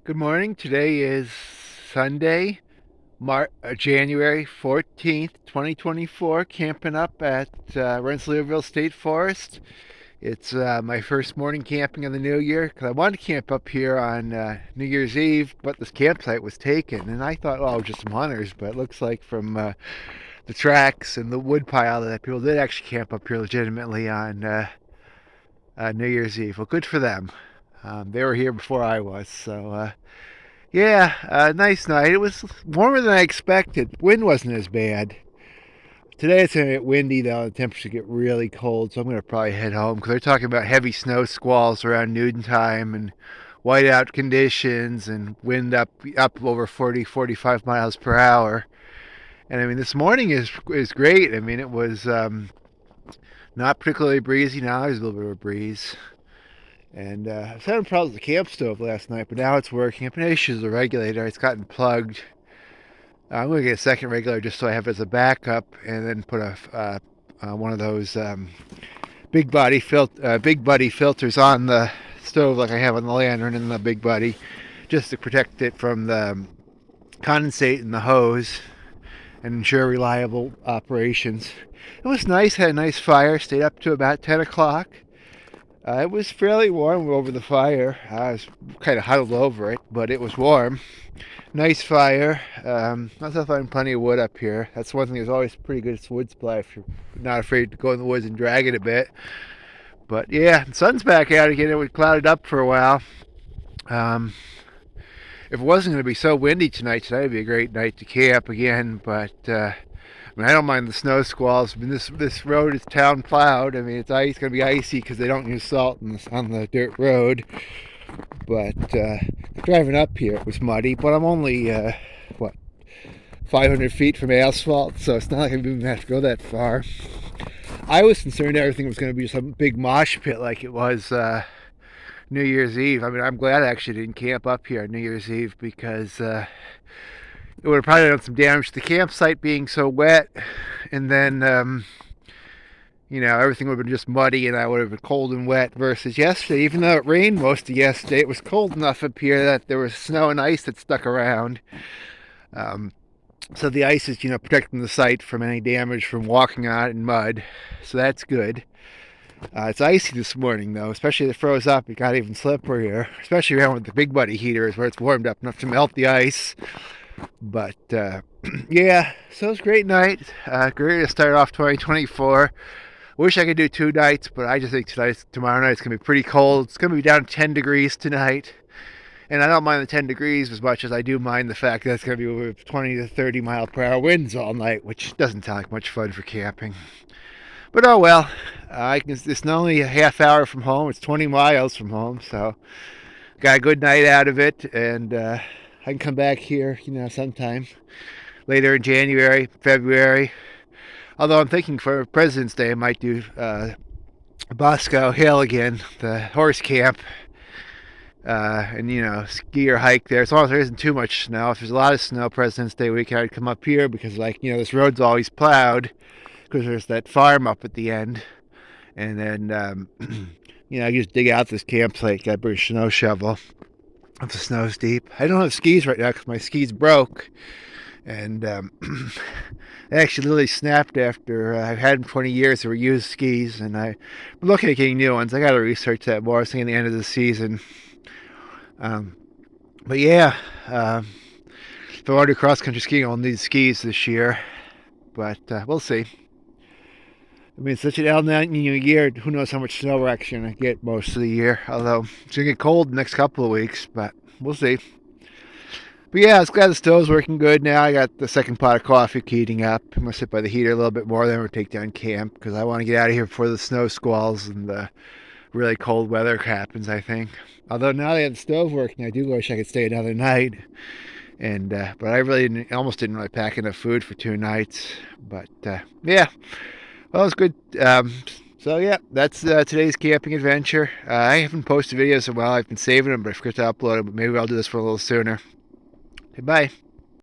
Good morning. Today is Sunday, January 14th, 2024. Camping up at Rennselaerville State Forest. It's my first morning camping of the new year because I wanted to camp up here on New Year's Eve, but this campsite was taken. And I thought, oh, just some hunters, but it looks like from the tracks and the wood pile that people did actually camp up here legitimately on New Year's Eve. Well, good for them. They were here before I was, so yeah, nice night. It was warmer than I expected. Wind wasn't as bad. Today it's going to get windy though. The temperatures get really cold, so I'm going to probably head home because they're talking about heavy snow squalls around noon time and whiteout conditions and wind up over 40-45 miles per hour. And I mean, this morning is great. I mean, it was not particularly breezy. Now there's a little bit of a breeze. And I was having problems with the camp stove last night, but now it's working. I've been issues with the regulator. It's gotten plugged. I'm going to get a second regulator just so I have it as a backup, and then put one of those big buddy filters on the stove like I have on the lantern and the Big Buddy, just to protect it from the condensate in the hose and ensure reliable operations. It was nice. Had a nice fire. Stayed up to about 10 o'clock. It was fairly warm over the fire. I was kind of huddled over it, but it was warm. Nice fire. I still find plenty of wood up here. That's one thing that's always pretty good. It's wood supply if you're not afraid to go in the woods and drag it a bit. But yeah, the sun's back out again. It was clouded up for a while. If it wasn't going to be so windy tonight would be a great night to camp again. But I mean, I don't mind the snow squalls. I mean, this road is town plowed. I mean, it's going to be icy because they don't use salt on the dirt road. But driving up here, it was muddy. But I'm only 500 feet from asphalt, so it's not like I even have to go that far. I was concerned everything was going to be some big mosh pit like it was New Year's Eve. I mean, I'm glad I actually didn't camp up here on New Year's Eve because it would have probably done some damage to the campsite being so wet, and then everything would have been just muddy and I would have been cold and wet versus yesterday. Even though it rained most of yesterday, it was cold enough up here that there was snow and ice that stuck around. So the ice is, protecting the site from any damage from walking on it in mud. So that's good. It's icy this morning though, especially if it froze up. It got even slipperier, especially around with the Big Buddy heaters where it's warmed up enough to melt the ice. But yeah, so it was a great night. Great to start off 2024. Wish I could do 2 nights, but I just think tomorrow night's going to be pretty cold. It's going to be down to 10 degrees tonight. And I don't mind the 10 degrees as much as I do mind the fact that it's going to be with 20 to 30 mile per hour winds all night, which doesn't sound like much fun for camping. But oh well, it's not only a half hour from home, it's 20 miles from home, so got a good night out of it, and I can come back here, sometime later in January, February. Although I'm thinking for President's Day, I might do Bosco Hill again, the horse camp, and ski or hike there. As long as there isn't too much snow. If there's a lot of snow President's Day weekend, I'd come up here because, this road's always plowed because there's that farm up at the end. And then, I just dig out this campsite, got to bring a snow shovel if the snow's deep. I don't have skis right now because my skis broke. And they actually literally snapped after I've had them 20 years. They were used skis, and I'm looking at getting new ones. I got to research that more. I was thinking the end of the season. But yeah, if I want to do cross-country skiing, I'll need skis this year. But we'll see. I mean, it's such an El Nino year. Who knows how much snow we're actually going to get most of the year. Although it's going to get cold the next couple of weeks, but we'll see. But yeah, I was glad the stove's working good now. I got the second pot of coffee heating up. I'm going to sit by the heater a little bit more, then we'll take down camp because I want to get out of here before the snow squalls and the really cold weather happens, I think. Although now they have the stove working, I do wish I could stay another night. And but I almost didn't really pack enough food for 2 nights. But yeah, well, it was good. So yeah, that's today's camping adventure. I haven't posted videos in a while. I've been saving them, but I forgot to upload them. But maybe I'll do this for a little sooner. Bye.